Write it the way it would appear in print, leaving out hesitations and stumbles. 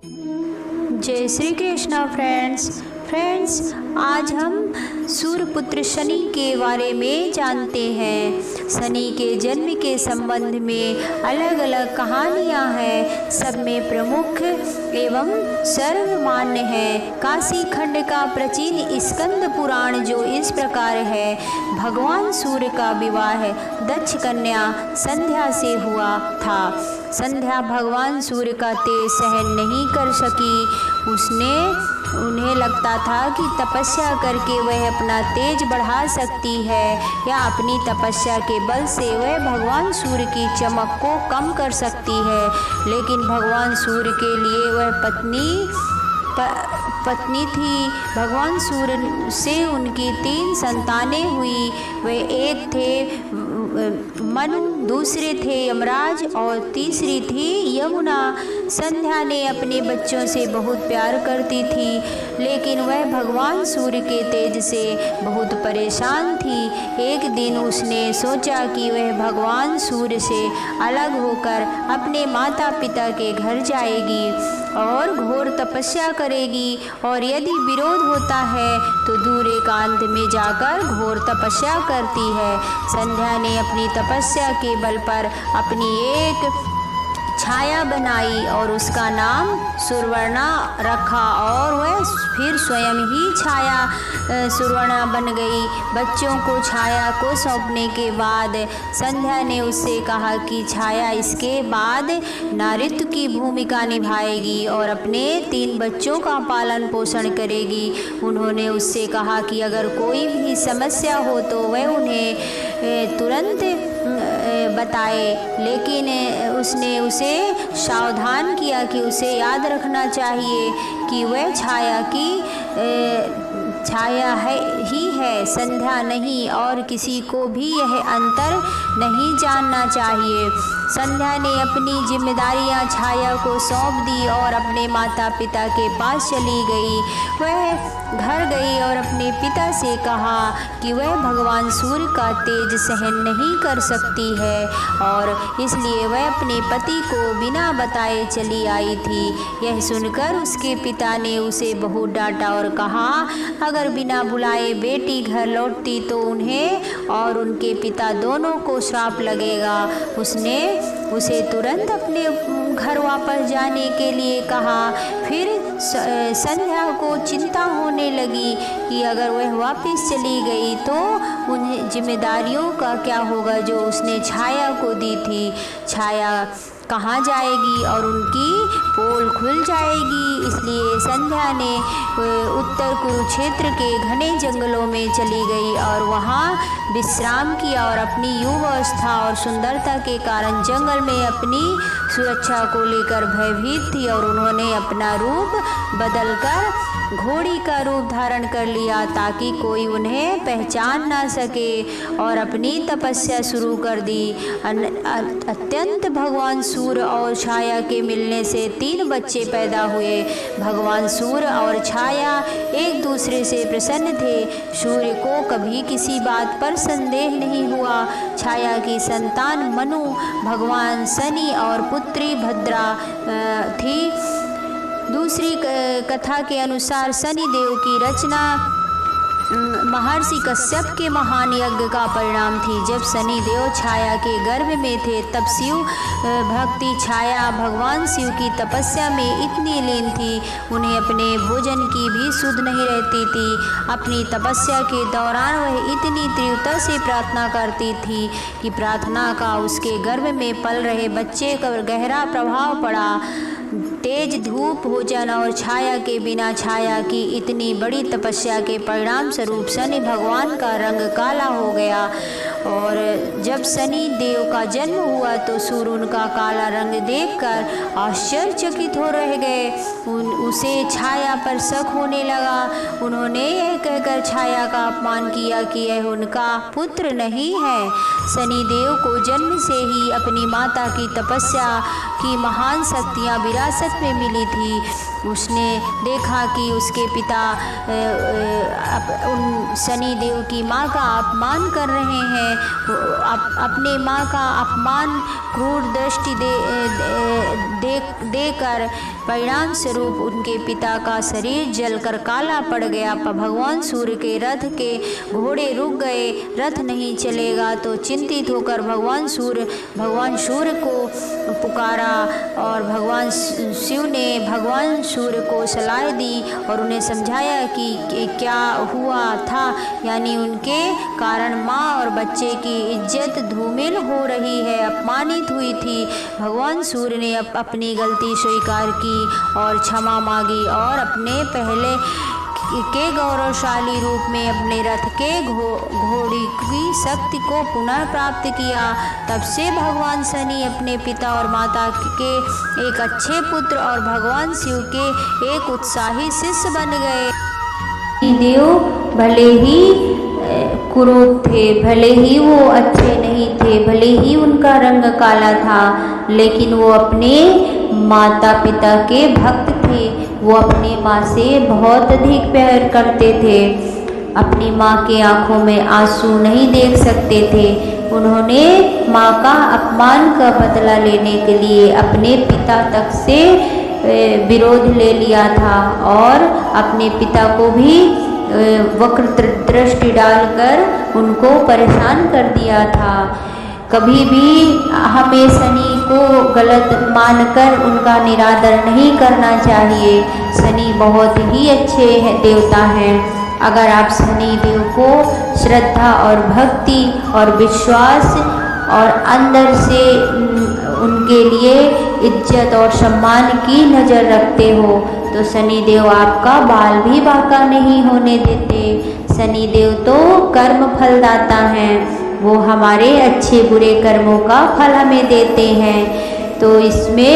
जय श्री कृष्णा फ्रेंड्स, आज हम सूर्यपुत्र शनि के बारे में जानते हैं। शनि के जन्म के संबंध में अलग अलग कहानियां हैं, सब में प्रमुख एवं सर्वमान्य है। काशी खंड का प्राचीन स्कंद पुराण जो इस प्रकार है। भगवान सूर्य का विवाह दक्ष कन्या संध्या से हुआ था। संध्या भगवान सूर्य का तेज सहन नहीं कर सकी। उन्हें लगता था कि तपस्या करके वह अपना तेज बढ़ा सकती है या अपनी तपस्या के बल से वह भगवान सूर्य की चमक को कम कर सकती है। लेकिन भगवान सूर्य के लिए वह पत्नी थी। भगवान सूर्य से उनकी 3 संतानें हुई। वे एक थे मनु, दूसरे थे यमराज और तीसरी थी यमुना। संध्या ने अपने बच्चों से बहुत प्यार करती थी, लेकिन वह भगवान सूर्य के तेज से बहुत परेशान थी। एक दिन उसने सोचा कि वह भगवान सूर्य से अलग होकर अपने माता पिता के घर जाएगी और घोर तपस्या करेगी, और यदि विरोध होता है तो दूर एकांत में जाकर घोर तपस्या करती है। संध्या ने अपनी तपस्या के बल पर अपनी एक छाया बनाई और उसका नाम सुवर्णा रखा, और वह फिर स्वयं ही छाया सुवर्णा बन गई। बच्चों को छाया को सौंपने के बाद संध्या ने उससे कहा कि छाया इसके बाद नारित्व की भूमिका निभाएगी और अपने 3 बच्चों का पालन पोषण करेगी। उन्होंने उससे कहा कि अगर कोई भी समस्या हो तो वह उन्हें तुरंत बताए, लेकिन उसने उसे सावधान किया कि उसे याद रखना चाहिए कि वह छाया ही है, संध्या नहीं, और किसी को भी यह अंतर नहीं जानना चाहिए। संध्या ने अपनी जिम्मेदारियां छाया को सौंप दी और अपने माता पिता के पास चली गई। वह घर गई और अपने पिता से कहा कि वह भगवान सूर्य का तेज सहन नहीं कर सकती है, और इसलिए वह अपने पति को बिना बताए चली आई थी। यह सुनकर उसके पिता ने उसे बहुत डांटा और कहा, अगर बिना बुलाए बेटी घर लौटती तो उन्हें और उनके पिता दोनों को श्राप लगेगा। उसने उसे तुरंत अपने घर वापस जाने के लिए कहा। फिर संध्या को चिंता होने लगी कि अगर वह वापस चली गई तो उन्हें जिम्मेदारियों का क्या होगा जो उसने छाया को दी थी। छाया कहाँ जाएगी और उनकी पोल खुल जाएगी। इसलिए संध्या ने उत्तर कुरुक्षेत्र के घने जंगलों में चली गई और वहाँ विश्राम किया, और अपनी युवावस्था और सुंदरता के कारण जंगल में अपनी सुरक्षा को लेकर भयभीत थी, और उन्होंने अपना रूप बदलकर घोड़ी का रूप धारण कर लिया ताकि कोई उन्हें पहचान ना सके, और अपनी तपस्या शुरू कर दी। अत्यंत भगवान सूर्य और छाया के मिलने से 3 बच्चे पैदा हुए। भगवान सूर्य और छाया एक दूसरे से प्रसन्न थे। सूर्य को कभी किसी बात पर संदेह नहीं हुआ। छाया की संतान मनु भगवान शनि और पुत्री भद्रा थी। दूसरी कथा के अनुसार शनि देव की रचना महर्षि कश्यप के महान यज्ञ का परिणाम थी। जब शनि देव छाया के गर्भ में थे तब शिव भक्ति छाया भगवान शिव की तपस्या में इतनी लीन थी, उन्हें अपने भोजन की भी सुध नहीं रहती थी। अपनी तपस्या के दौरान वह इतनी तीव्रता से प्रार्थना करती थी कि प्रार्थना का उसके गर्भ में पल रहे बच्चे पर गहरा प्रभाव पड़ा। तेज धूप, भोजन और छाया के बिना छाया की इतनी बड़ी तपस्या के परिणाम स्वरूप शनि भगवान का रंग काला हो गया, और जब शनि देव का जन्म हुआ तो सूर्य उनका काला रंग देखकर आश्चर्यचकित हो रह गए। उसे छाया पर शक होने लगा। उन्होंने यह कहकर छाया का अपमान किया कि यह उनका पुत्र नहीं है। शनि देव को जन्म से ही अपनी माता की तपस्या की महान शक्तियाँ विरासत में मिली थी। उसने देखा कि उसके पिता उन शनि देव की माँ का अपमान कर रहे हैं। अपने माँ का अपमान क्रूर दृष्टि देख देकर परिणाम स्वरूप उनके पिता का शरीर जलकर काला पड़ गया। भगवान सूर्य के रथ के घोड़े रुक गए। रथ नहीं चलेगा तो चिंतित होकर भगवान सूर्य को पुकारा और भगवान शिव ने भगवान सूर्य को सलाह दी और उन्हें समझाया कि क्या हुआ था, यानी उनके कारण माँ और बच्चे की इज्जत धूमिल हो रही है, अपमानित हुई थी। भगवान सूर्य ने अपनी गलती स्वीकार की और क्षमा मांगी और अपने पहले के गौरवशाली रूप में अपने रथ के घोड़ी की शक्ति को पुनः प्राप्त किया। तब से भगवान शनि अपने पिता और माता के एक अच्छे पुत्र और भगवान शिव के एक उत्साही शिष्य बन गए। देव भले ही कुरूप थे, भले ही वो अच्छे नहीं थे, भले ही उनका रंग काला था, लेकिन वो अपने माता पिता के भक्त थे। वो अपनी माँ से बहुत अधिक प्यार करते थे। अपनी माँ की आंखों में आंसू नहीं देख सकते थे। उन्होंने माँ का अपमान का बदला लेने के लिए अपने पिता तक से विरोध ले लिया था और अपने पिता को भी वक्र दृष्टि डालकर उनको परेशान कर दिया था। कभी भी हमें शनि को गलत मानकर उनका निरादर नहीं करना चाहिए। शनि बहुत ही अच्छे देवता हैं। अगर आप शनि देव को श्रद्धा और भक्ति और विश्वास और अंदर से उनके लिए इज्जत और सम्मान की नज़र रखते हो तो शनि देव आपका बाल भी बांका नहीं होने देते। शनि देव तो कर्म फलदाता हैं, वो हमारे अच्छे बुरे कर्मों का फल हमें देते हैं। तो इसमें